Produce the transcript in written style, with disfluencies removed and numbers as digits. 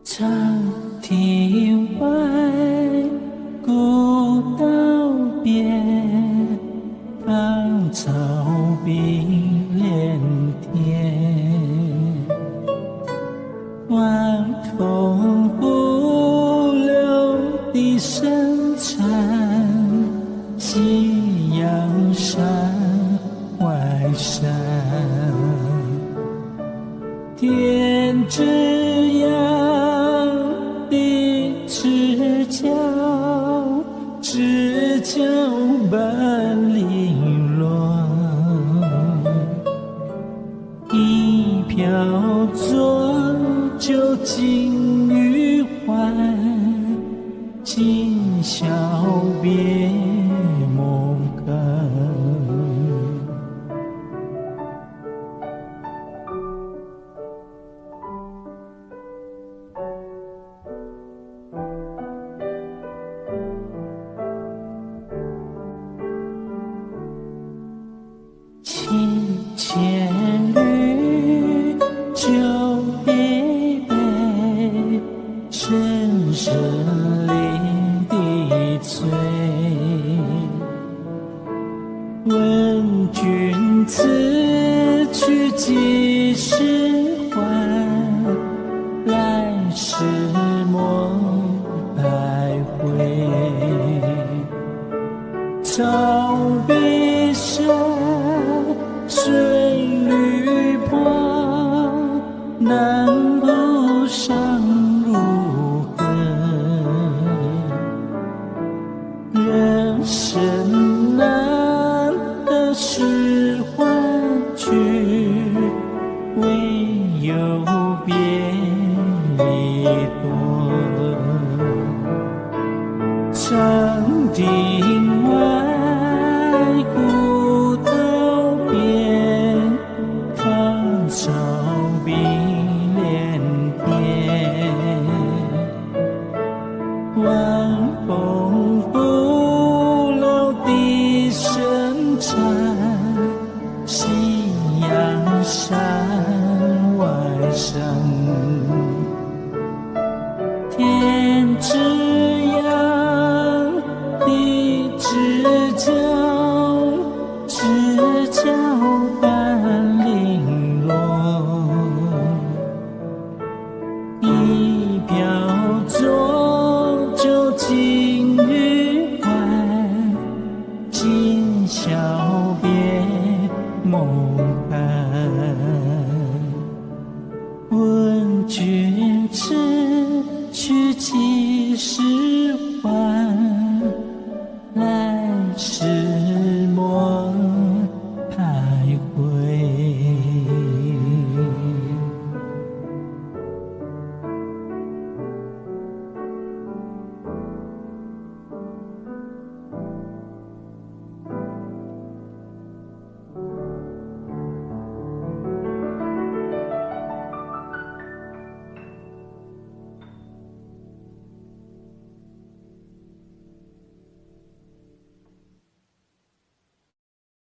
长亭外，古道边，芳草碧连天。晚风拂柳笛声残，夕阳山外山。天之阳，地之角，知交半零落。一瓢浊酒尽余欢，今宵别梦干。千缕酒一杯，深深淋滴醉。问君此去几时还？来时莫徘徊。草碧山，水绿波，南浦上如何？人生难得是欢聚，唯有别离多。长亭外，古道边，芳草碧连天。晚风拂柳笛声残，夕阳山外山。天之阳，地之角，知交半零落。一瓢浊酒尽余欢，今宵别梦寒。问君此去几时